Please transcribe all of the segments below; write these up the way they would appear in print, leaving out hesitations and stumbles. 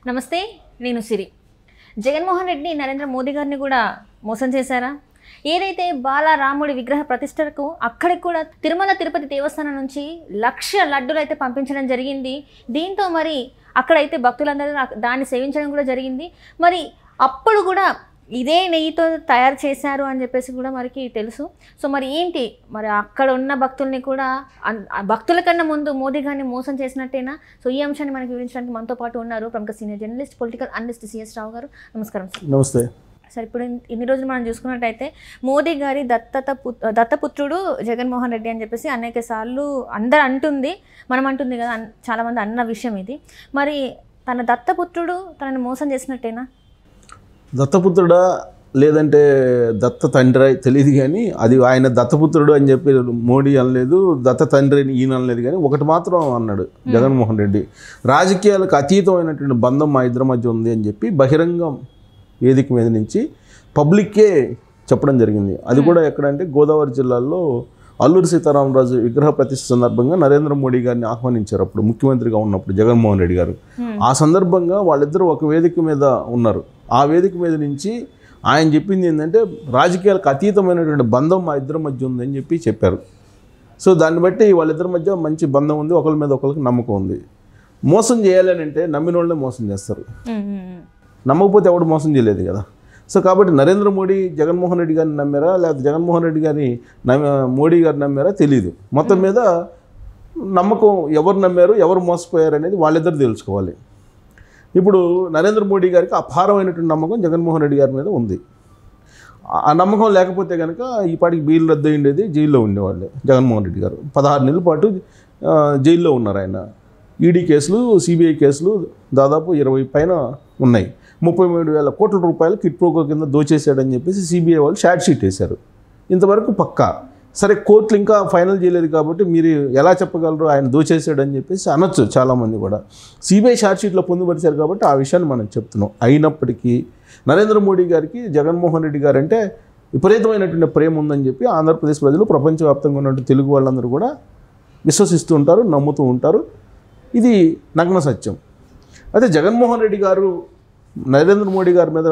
నమస్తే, నేను సిరి. జగన్మోహన్ రెడ్డి నరేంద్ర మోదీ గారిని కూడా మోసం చేశారా? ఏదైతే బాలరాముడి విగ్రహ ప్రతిష్టకు అక్కడికి కూడా తిరుమల తిరుపతి దేవస్థానం నుంచి 1,00,000 లడ్డూలు అయితే పంపించడం జరిగింది. దీంతో మరి అక్కడైతే భక్తులందరూ దాన్ని సేవించడం కూడా జరిగింది. మరి అప్పుడు కూడా ఇదే నెయ్యితో తయారు చేశారు అని చెప్పేసి కూడా మనకి తెలుసు. సో మరి ఏంటి, మరి అక్కడ ఉన్న భక్తుల్ని కూడా భక్తుల కన్నా ముందు మోదీ గారిని మోసం చేసినట్టేనా? సో ఈ అంశాన్ని మనకి వివరించడానికి మనతో పాటు ఉన్నారు ప్రముఖ senior journalist, political analyst CS Rao garu. నమస్కారం సార్. నమస్తే సార్. ఇప్పుడు ఇన్ని రోజులు మనం చూసుకున్నట్టయితే మోదీ గారి దత్తపుత్రుడు జగన్మోహన్ రెడ్డి అని చెప్పేసి అనేక సార్లు అందరు అంటుంది, మనం అంటుంది కదా, చాలామంది అన్న విషయం ఇది. మరి తన దత్తపుత్రుడు తనని మోసం చేసినట్టేనా? దత్తపుత్రుడా లేదంటే దత్త తండ్రి తెలియదు, కానీ అది ఆయన దత్తపుత్రుడు అని చెప్పి మోడీ అనలేదు, దత్త తండ్రి అని ఈయన అనలేదు. కానీ ఒకటి మాత్రం అన్నాడు జగన్మోహన్ రెడ్డి, రాజకీయాలకు అతీతమైనటువంటి బంధం మా ఇద్దరి మధ్య ఉంది అని చెప్పి బహిరంగం వేదిక మీద నుంచి పబ్లిక్కే చెప్పడం జరిగింది. అది కూడా ఎక్కడంటే గోదావరి జిల్లాలో అల్లూరి సీతారామరాజు విగ్రహ ప్రతిష్ఠ సందర్భంగా నరేంద్ర మోడీ గారిని ఆహ్వానించారు అప్పుడు ముఖ్యమంత్రిగా ఉన్నప్పుడు జగన్మోహన్ రెడ్డి గారు. ఆ సందర్భంగా వాళ్ళిద్దరూ ఒక వేదిక మీద ఉన్నారు. ఆ వేదిక మీద నుంచి ఆయన చెప్పింది ఏంటంటే రాజకీయాలకు అతీతమైనటువంటి బంధం మా ఇద్దరి మధ్య ఉందని చెప్పారు. సో దాన్ని బట్టి వాళ్ళిద్దరి మధ్య మంచి బంధం ఉంది, ఒకరి మీద ఒకరికి నమ్మకం ఉంది. మోసం చేయాలని అంటే నమ్మిన వాళ్ళే మోసం చేస్తారు, నమ్మకపోతే ఎవడు మోసం చేయలేదు కదా. సో కాబట్టి నరేంద్ర మోడీ జగన్మోహన్ రెడ్డి గారిని నమ్మారా, లేకపోతే జగన్మోహన్ రెడ్డి గారిని మోడీ గారు నమ్మారా తెలియదు. మొత్తం మీద నమ్మకం ఎవరు నమ్మారు, ఎవరు మోసపోయారు అనేది వాళ్ళిద్దరు తెలుసుకోవాలి. ఇప్పుడు నరేంద్ర మోడీ గారికి అపారమైనటువంటి నమ్మకం జగన్మోహన్ రెడ్డి గారి మీద ఉంది. ఆ నమ్మకం లేకపోతే కనుక ఈ పాటికి బెయిల్ రద్దు అయ్యేది, జైల్లో ఉండేవాళ్ళు. జగన్మోహన్ రెడ్డి గారు 16 నెలల పాటు జైల్లో ఉన్నారు. ఆయన ఈడీ కేసులు, సిబిఐ కేసులు దాదాపు 20 పైన ఉన్నాయి. 33,000 కోట్ల రూపాయలు కిట్ ప్రోకో కింద దోచేశాడని చెప్పేసి సిబిఐ వాళ్ళు ఛార్జ్ షీట్ వేశారు. ఇంతవరకు పక్కా. సరే, కోర్టులు ఇంకా ఫైనల్ చేయలేదు కాబట్టి మీరు ఎలా చెప్పగలరు ఆయన దోచేసాడని చెప్పేసి అనొచ్చు చాలామంది కూడా. సిబిఐ ఛార్జ్ షీట్లో పొందుపరిచారు కాబట్టి ఆ విషయాన్ని మనం చెప్తున్నాం. అయినప్పటికీ నరేంద్ర మోడీ గారికి జగన్మోహన్ రెడ్డి గారు అంటే విపరీతమైనటువంటి ప్రేమ ఉందని చెప్పి ఆంధ్రప్రదేశ్ ప్రజలు, ప్రపంచవ్యాప్తంగా ఉన్నటువంటి తెలుగు వాళ్ళందరూ కూడా విశ్వసిస్తూ ఉంటారు, నమ్ముతూ ఉంటారు. ఇది నగ్న సత్యం. అయితే జగన్మోహన్ రెడ్డి గారు నరేంద్ర మోడీ గారి మీద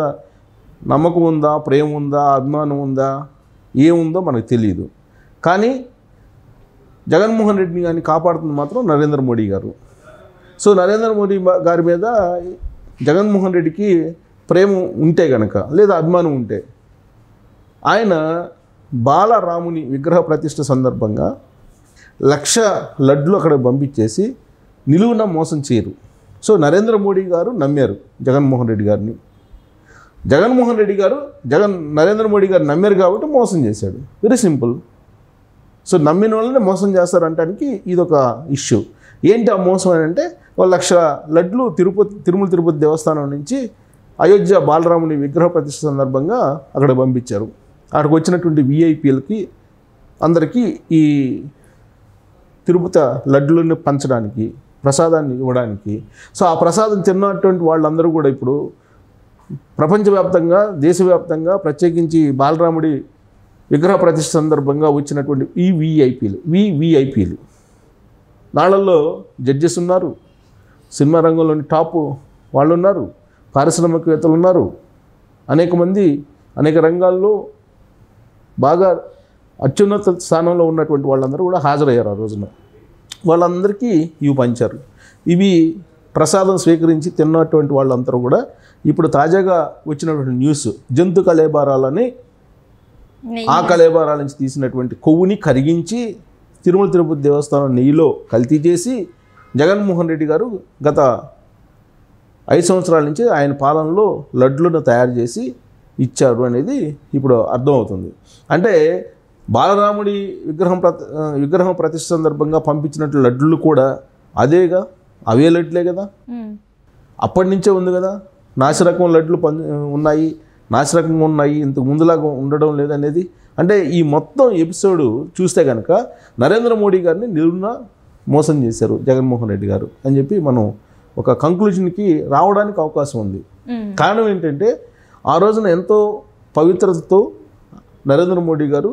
నమ్మకం ఉందా, ప్రేమ ఉందా, అభిమానం ఉందా, ఏముందో మనకు తెలియదు. కానీ జగన్మోహన్ రెడ్డిని కానీ కాపాడుతుంది మాత్రం నరేంద్ర మోడీ గారు. సో నరేంద్ర మోడీ గారి మీద జగన్మోహన్ రెడ్డికి ప్రేమ ఉంటే కనుక, లేదా అభిమానం ఉంటే, ఆయన బాలరాముని విగ్రహ ప్రతిష్ఠ సందర్భంగా 1,00,000 లడ్లు అక్కడ పంపించేసి నిలువున మోసం చేయరు. సో నరేంద్ర మోడీ గారు నమ్మారు జగన్మోహన్ రెడ్డి గారిని. జగన్మోహన్ రెడ్డి గారు నరేంద్ర మోడీ గారు నమ్మారు కాబట్టి మోసం చేశాడు. Very simple. సో నమ్మిన వాళ్ళని మోసం చేస్తారంటానికి ఇదొక ఇష్యూ. ఏంటి ఆ మోసం అని అంటే, 1,00,000 లడ్లు తిరుమల తిరుపతి దేవస్థానం నుంచి అయోధ్య బాలరాముని విగ్రహ ప్రతిష్ఠ సందర్భంగా అక్కడ పంపించారు. అక్కడికి వచ్చినటువంటి విఐపీలకి అందరికీ ఈ తిరుపతి లడ్లను పంచడానికి, ప్రసాదాన్ని ఇవ్వడానికి. సో ఆ ప్రసాదం తిన్నటువంటి వాళ్ళందరూ కూడా ఇప్పుడు ప్రపంచవ్యాప్తంగా, దేశవ్యాప్తంగా, ప్రత్యేకించి బాలరాముడి విగ్రహ ప్రతిష్ఠ సందర్భంగా వచ్చినటువంటి ఈ విఐపీలు వాళ్ళల్లో జడ్జెస్ ఉన్నారు, సినిమా రంగంలోని టాప్ వాళ్ళు ఉన్నారు, పారిశ్రామికవేత్తలు ఉన్నారు, అనేక మంది అనేక రంగాల్లో బాగా అత్యున్నత స్థానంలో ఉన్నటువంటి వాళ్ళందరూ కూడా హాజరయ్యారు. ఆ రోజున వాళ్ళందరికీ ఇవి పంచారు. ఇవి ప్రసాదం స్వీకరించి తిన్నటువంటి వాళ్ళందరూ కూడా ఇప్పుడు తాజాగా వచ్చినటువంటి న్యూస్, జంతు కళేబారాలని, ఆ కళేబారాల నుంచి తీసినటువంటి కొవ్వుని కరిగించి తిరుమల తిరుపతి దేవస్థానం నెయ్యిలో కల్తీ చేసి జగన్మోహన్ రెడ్డి గారు గత 5 సంవత్సరాల నుంచి ఆయన పాలనలో లడ్లను తయారు చేసి ఇచ్చారు అనేది ఇప్పుడు అర్థమవుతుంది. అంటే బాలరాముడి విగ్రహం ప్రతిష్ఠ సందర్భంగా పంపించినట్లు లడ్లు కూడా అవే లడ్లే కదా, అప్పటి నుంచే ఉంది కదా. నాసిరకం లడ్లు ఉన్నాయి, నాసిరకంగా ఉన్నాయి, ఇంతకు ముందులాగా ఉండడం లేదనేది. అంటే ఈ మొత్తం ఎపిసోడ్ చూస్తే కనుక నరేంద్ర మోడీ గారిని నిలువున మోసం చేశారు జగన్మోహన్ రెడ్డి గారు అని చెప్పి మనం ఒక కంక్లూజన్కి రావడానికి అవకాశం ఉంది. కారణం ఏంటంటే, ఆ రోజున ఎంతో పవిత్రతతో నరేంద్ర మోడీ గారు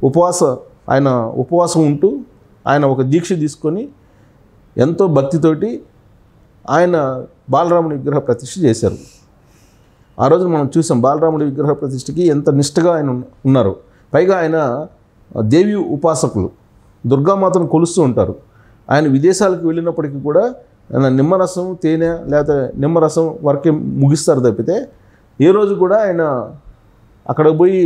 ఉపవాసం ఉంటూ ఆయన ఒక దీక్ష తీసుకొని ఎంతో భక్తితోటి ఆయన బాలరాముడి విగ్రహ ప్రతిష్ఠ చేశారు. ఆ రోజు మనం చూసాం బాలరాముడి విగ్రహ ప్రతిష్ఠకి ఎంత నిష్ఠగా ఆయన ఉన్నారు. పైగా ఆయన దేవి ఉపాసకులు, దుర్గామాతను కొలుస్తూ ఉంటారు. ఆయన విదేశాలకు వెళ్ళినప్పటికీ కూడా ఆయన నిమ్మరసం తేనె లేకపోతే నిమ్మరసం వరకే ముగిస్తారు తప్పితే ఏ రోజు కూడా ఆయన అక్కడ పోయి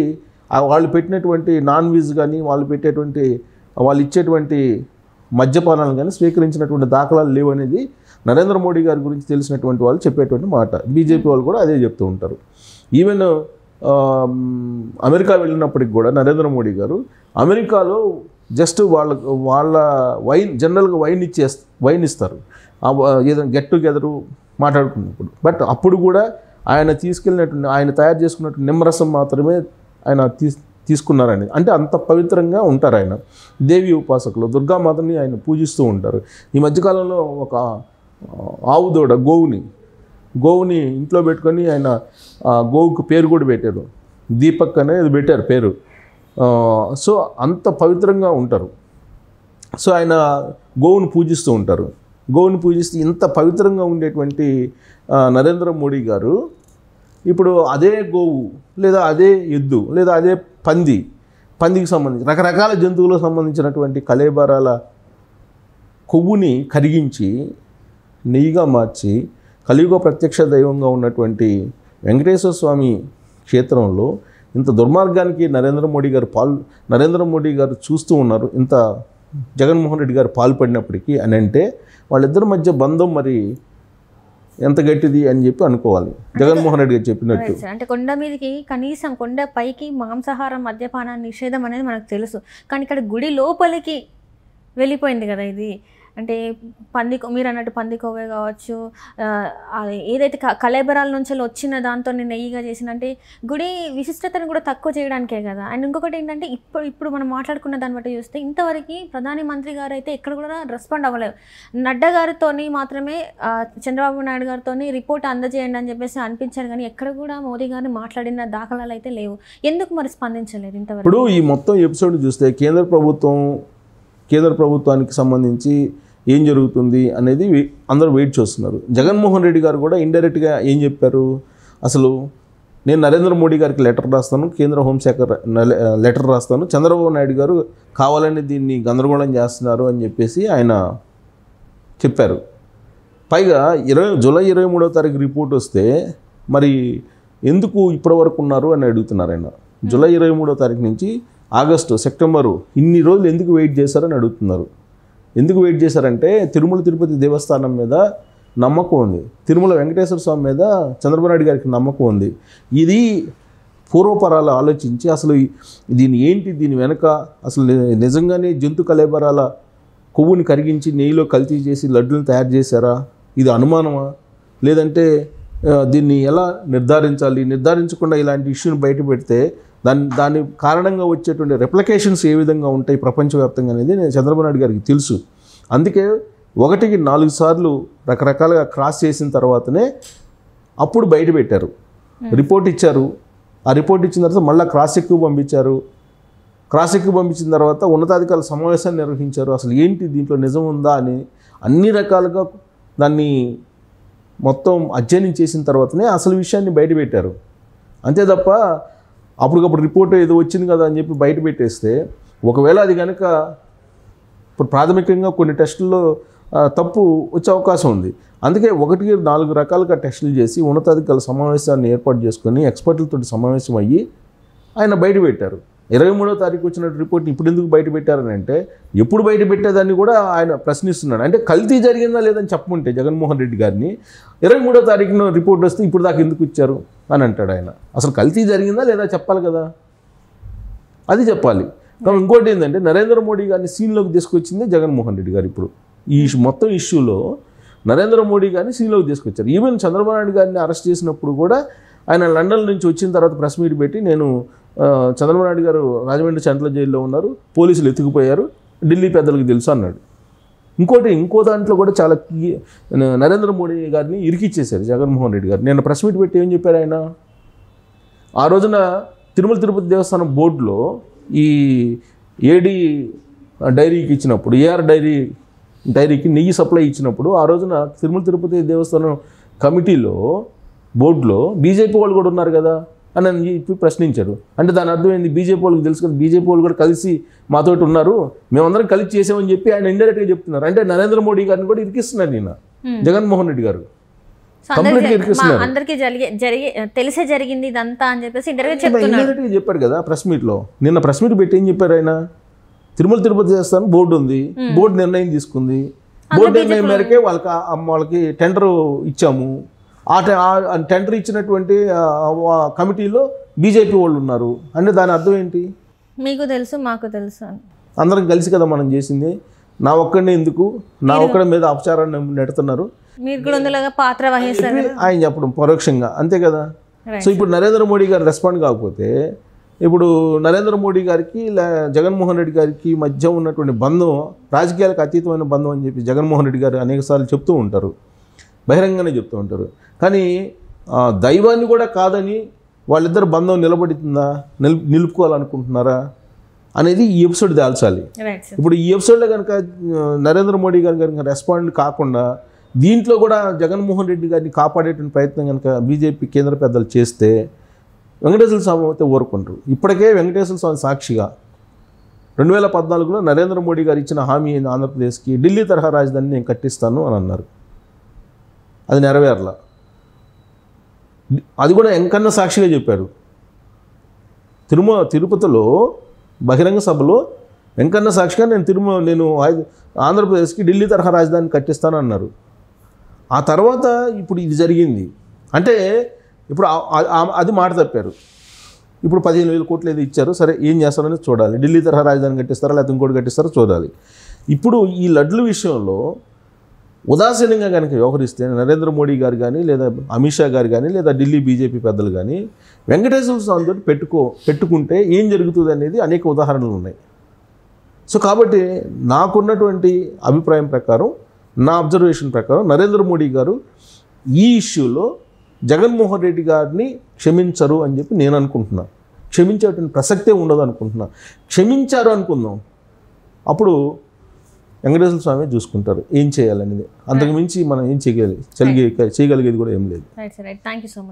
వాళ్ళు పెట్టినటువంటి నాన్ వెజ్ కానీ వాళ్ళు ఇచ్చేటువంటి మద్యపానాలు కానీ స్వీకరించినటువంటి దాఖలాలు లేవనేది నరేంద్ర మోడీ గారి గురించి తెలిసినటువంటి వాళ్ళు చెప్పేటువంటి మాట. బీజేపీ వాళ్ళు కూడా అదే చెప్తూ ఉంటారు. ఈవెన్ అమెరికా వెళ్ళినప్పటికి కూడా నరేంద్ర మోడీ గారు అమెరికాలో జస్ట్ వాళ్ళ జనరల్గా వైన్ ఇస్తారు ఏదైనా గెట్ టుగెదరు మాట్లాడుకున్నప్పుడు. బట్ అప్పుడు కూడా ఆయన తయారు చేసుకున్నట్టు నిమ్మరసం మాత్రమే ఆయన తీసుకున్నారని, అంటే అంత పవిత్రంగా ఉంటారు ఆయన. దేవి ఉపాసకులు దుర్గామాతని ఆయన పూజిస్తూ ఉంటారు. ఈ మధ్యకాలంలో ఒక ఆవు దూడ గోవుని ఇంట్లో పెట్టుకొని ఆయన గోవుకు పేరు కూడా పెట్టారు, దీపక్ అనేది పెట్టారు పేరు. సో అంత పవిత్రంగా ఉంటారు. సో ఆయన గోవును పూజిస్తూ ఉంటారు. గోవుని పూజిస్తూ ఇంత పవిత్రంగా ఉండేటువంటి నరేంద్ర మోడీ గారు ఇప్పుడు అదే గోవు లేదా అదే ఎద్దు లేదా అదే పందికి సంబంధించి రకరకాల జంతువులకు సంబంధించినటువంటి కళేబరాల కొవ్వుని కరిగించి నెయ్యిగా మార్చి కలియుగ ప్రత్యక్ష దైవంగా ఉన్నటువంటి వెంకటేశ్వర స్వామి క్షేత్రంలో ఇంత దుర్మార్గానికి నరేంద్ర మోడీ గారు చూస్తూ ఉన్నారు. ఇంత జగన్మోహన్ రెడ్డి గారు పాల్పడినప్పటికీ అని అంటే వాళ్ళిద్దరి మధ్య బంధం మరి ఎంత గట్టిది అని చెప్పి అనుకోవాలి. జగన్మోహన్ రెడ్డి గారు చెప్పినట్టు అంటే కొండ మీదకి కనీసం కొండ పైకి మాంసాహారం మద్యపాన నిషేధం అనేది మనకు తెలుసు, కానీ ఇక్కడ గుడి లోపలికి వెళ్ళిపోయింది కదా ఇది. అంటే మీరు అన్నట్టు పంది కొవ్వే కావచ్చు, ఏదైతే కళేబరాల నుంచి వచ్చిన దాంతో నెయ్యిగా చేసిన, అంటే గుడి విశిష్టతను కూడా తక్కువ చేయడానికే కదా. అండ్ ఇంకొకటి ఏంటంటే ఇప్పుడు మనం మాట్లాడుకున్న దాన్ని బట్టి చూస్తే ఇంతవరకు ప్రధాని మంత్రి గారు అయితే ఎక్కడ కూడా రెస్పాండ్ అవ్వలేదు. నడ్డా గారితో మాత్రమే చంద్రబాబు నాయుడు గారితో రిపోర్ట్ అందజేయండి అని చెప్పేసి అనిపించారు, కానీ ఎక్కడ కూడా మోదీ గారిని మాట్లాడిన దాఖలాలు అయితే లేవు. ఎందుకు మరి స్పందించలేదు ఇంతవరకు? ఇప్పుడు ఈ మొత్తం ఎపిసోడ్ చూస్తే కేంద్ర ప్రభుత్వానికి సంబంధించి ఏం జరుగుతుంది అనేది అందరూ వెయిట్ చేస్తున్నారు. జగన్మోహన్ రెడ్డి గారు కూడా ఇండైరెక్ట్గా ఏం చెప్పారు, అసలు నేను నరేంద్ర మోడీ గారికి లెటర్ రాస్తాను, కేంద్ర హోంశాఖ లెటర్ రాస్తాను, చంద్రబాబు నాయుడు గారు కావాలని దీన్ని గందరగోళం చేస్తున్నారు అని చెప్పేసి ఆయన చెప్పారు. పైగా జూలై 23వ తారీఖు రిపోర్ట్ వస్తే మరి ఎందుకు ఇప్పటి వరకు ఉన్నారు అని అడుగుతున్నారు ఆయన. జూలై 23వ తారీఖు నుంచి ఆగస్టు, సెప్టెంబరు ఇన్ని రోజులు ఎందుకు వెయిట్ చేశారని అడుగుతున్నారు. ఎందుకు వెయిట్ చేశారంటే తిరుమల తిరుపతి దేవస్థానం మీద నమ్మకం ఉంది, తిరుమల వెంకటేశ్వర స్వామి మీద చంద్రబాబు నాయుడు గారికి నమ్మకం ఉంది. ఇది పూర్వపరాలు ఆలోచించి అసలు దీని వెనక అసలు నిజంగానే జంతు కళేబరాల కొవ్వుని కరిగించి నెయ్యిలో కల్తీ చేసి లడ్డూలు తయారు చేశారా, ఇది అనుమానమా, లేదంటే దీన్ని ఎలా నిర్ధారించకుండా ఇలాంటి ఇష్యూని బయట పెడితే దాని కారణంగా వచ్చేటువంటి రెప్లికేషన్స్ ఏ విధంగా ఉంటాయి ప్రపంచవ్యాప్తంగా అనేది చంద్రబాబు నాయుడు గారికి తెలుసు. అందుకే 1కి 4 సార్లు రకరకాలుగా క్రాస్ చేసిన తర్వాతనే అప్పుడు బయట పెట్టారు, రిపోర్ట్ ఇచ్చారు. ఆ రిపోర్ట్ ఇచ్చిన తర్వాత మళ్ళీ క్రాస్ చెక్కు పంపించారు. క్రాస్ చెక్కు పంపించిన తర్వాత ఉన్నతాధికారుల సమావేశాన్ని నిర్వహించారు. అసలు ఏంటి దీంట్లో నిజం ఉందా అని అన్ని రకాలుగా దాన్ని మొత్తం అధ్యయనం చేసిన తర్వాతనే అసలు విషయాన్ని బయట పెట్టారు. అంతే తప్ప అప్పటికప్పుడు రిపోర్ట్ ఏదో వచ్చింది కదా అని చెప్పి బయట పెట్టేస్తే ఒకవేళ అది కనుక ఇప్పుడు ప్రాథమికంగా కొన్ని టెస్టుల్లో తప్పు వచ్చే అవకాశం ఉంది. అందుకే 1కి 4 రకాలుగా టెస్టులు చేసి ఉన్నతాధికారుల సమావేశాన్ని ఏర్పాటు చేసుకొని ఎక్స్పర్ట్లతో సమావేశం అయ్యి ఆయన బయట పెట్టారు. 23వ తారీఖు వచ్చిన రిపోర్ట్ని ఇప్పుడు ఎందుకు బయట పెట్టారని అంటే ఎప్పుడు బయట పెట్టేదాన్ని కూడా ఆయన ప్రశ్నిస్తున్నాడు. అంటే కల్తీ జరిగిందా లేదని చెప్పమంటే జగన్మోహన్ రెడ్డి గారిని 23వ తారీఖున రిపోర్ట్ వస్తే ఇప్పుడు దాకా ఎందుకు ఇచ్చారు అని అంటాడు ఆయన. అసలు కల్తీ జరిగిందా లేదా చెప్పాలి కదా, అది చెప్పాలి. కానీ ఇంకోటి ఏంటంటే నరేంద్ర మోడీ గారిని సీన్లోకి తీసుకొచ్చింది జగన్మోహన్ రెడ్డి గారు. ఇప్పుడు ఈ మొత్తం ఇష్యూలో నరేంద్ర మోడీ గారిని సీన్లోకి తీసుకొచ్చారు. ఈవెన్ చంద్రబాబు నాయుడు గారిని అరెస్ట్ చేసినప్పుడు కూడా ఆయన లండన్ నుంచి వచ్చిన తర్వాత ప్రెస్ మీట్ పెట్టి నేను చంద్రబాబు నాయుడు గారు రాజమండ్రి సెంట్రల్ జైల్లో ఉన్నారు, పోలీసులు ఎత్తుకుపోయారు, ఢిల్లీ పెద్దలకు తెలుసు అన్నాడు. ఇంకో దాంట్లో కూడా చాలా నరేంద్ర మోడీ గారిని ఇరికిచ్చేశారు జగన్మోహన్ రెడ్డి గారు. నేను ప్రెస్ మీట్ పెట్టి ఏం చెప్పారు ఆయన, ఆ రోజున తిరుమల తిరుపతి దేవస్థానం బోర్డులో ఈ ఏడి డైరీకి ఇచ్చినప్పుడు ఏఆర్ డైరీకి నెయ్యి సప్లై ఇచ్చినప్పుడు ఆ రోజున తిరుమల తిరుపతి దేవస్థానం కమిటీలో బోర్డులో బీజేపీ వాళ్ళు కూడా ఉన్నారు కదా అని చెప్పి ప్రశ్నించారు. అంటే దాని అర్థం ఏంది? బీజేపీ వాళ్ళకి తెలుసు కదా, బీజేపీ వాళ్ళు కూడా కలిసి మాతోటి ఉన్నారు, మేమందరం కలిసి చేసామని చెప్పి ఆయన ఇండైరెక్ట్గా చెప్తున్నారు. అంటే నరేంద్ర మోడీ గారిని కూడా ఇరికిస్తున్నారు నిన్న జగన్మోహన్ రెడ్డి గారు. అందరికీ తెలిసే జరిగింది ఇదంతా అని చెప్పేసి ఇండైరెక్ట్గా చెప్పారు కదా ప్రెస్ మీట్లో. నిన్న ప్రెస్ మీట్ పెట్టి ఏం చెప్పారు ఆయన? తిరుమల తిరుపతి చేస్తాను బోర్డు ఉంది, బోర్డు నిర్ణయం తీసుకుంది, బోర్డు నిర్ణయం మేరకే వాళ్ళకి టెండర్ ఇచ్చాము. ఆ టెండర్ ఇచ్చినటువంటి కమిటీలో బీజేపీ వాళ్ళు ఉన్నారు అంటే దాని అర్థం ఏంటి? మీకు తెలుసు మాకు తెలుసు, అందరం కలిసి కదా మనం చేసింది. నా ఒక్కడిని ఎందుకు, నా ఒక్కడి మీద అపచారాన్ని నెడుతున్నారు, మీరు కూడా అందులో పాత్ర వహిస్తారు ఆయన చెప్పడం పరోక్షంగా, అంతే కదా. సో ఇప్పుడు నరేంద్ర మోడీ గారు రెస్పాండ్ కాకపోతే, ఇప్పుడు నరేంద్ర మోడీ గారికి జగన్మోహన్ రెడ్డి గారికి మధ్య ఉన్నటువంటి బంధం రాజకీయాలకు అతీతమైన బంధం అని చెప్పి జగన్మోహన్ రెడ్డి గారు అనేకసార్లు చెప్తూ ఉంటారు, బహిరంగానే చెప్తూ ఉంటారు. కానీ దైవాన్ని కూడా కాదని వాళ్ళిద్దరు బంధం నిలబడుతుందా, నిలుపుకోవాలనుకుంటున్నారా అనేది ఈ ఎపిసోడ్ తేల్చాలి. ఇప్పుడు ఈ ఎపిసోడ్లో కనుక నరేంద్ర మోడీ గారు కనుక రెస్పాండ్ కాకుండా దీంట్లో కూడా జగన్మోహన్ రెడ్డి గారిని కాపాడేటువంటి ప్రయత్నం కనుక బీజేపీ కేంద్ర పెద్దలు చేస్తే వెంకటేశ్వర స్వామి అయితే ఊరుకుంటారు. ఇప్పటికే వెంకటేశ్వర స్వామి సాక్షిగా 2014లో నరేంద్ర మోడీ గారు ఇచ్చిన హామీ ఆంధ్రప్రదేశ్కి ఢిల్లీ తరహా రాజధాని నేను కట్టిస్తాను అని అన్నారు. అది నెరవేరలా. అది కూడా ఎంకన్న సాక్షిగా చెప్పారు. తిరుపతిలో బహిరంగ సభలో వెంకన్న సాక్షిగా నేను ఆంధ్రప్రదేశ్కి ఢిల్లీ తరహా రాజధాని కట్టిస్తాను అన్నారు. ఆ తర్వాత ఇప్పుడు ఇది జరిగింది అంటే ఇప్పుడు అది మాట తప్పారు. ఇప్పుడు 15,000 కోట్లు ఏదో ఇచ్చారు, సరే ఏం చేస్తారని చూడాలి. ఢిల్లీ తరహా రాజధాని కట్టిస్తారా లేకపోతే ఇంకోటి కట్టిస్తారో చూడాలి. ఇప్పుడు ఈ లడ్ల విషయంలో ఉదాసీనంగా కనుక వ్యవహరిస్తే నరేంద్ర మోడీ గారు కానీ లేదా అమిత్ షా గారు కానీ లేదా ఢిల్లీ బీజేపీ పెద్దలు కానీ వెంకటేశ్వర స్వామితో పెట్టుకుంటే ఏం జరుగుతుంది అనేది అనేక ఉదాహరణలు ఉన్నాయి. సో కాబట్టి నాకున్నటువంటి అభిప్రాయం ప్రకారం, నా అబ్జర్వేషన్ ప్రకారం నరేంద్ర మోడీ గారు ఈ ఇష్యూలో జగన్మోహన్ రెడ్డి గారిని క్షమించరు అని చెప్పి నేను అనుకుంటున్నాను. క్షమించేటువంటి ప్రసక్తే ఉండదు అనుకుంటున్నా. క్షమించారు అనుకుందాం, అప్పుడు వెంకటేశ్వర స్వామి చూసుకుంటారు ఏం చేయాలనేది. అంతకుమించి మనం ఏం చేయగలిగేది కూడా ఏం లేదు. Right sir, right. Thank you so much.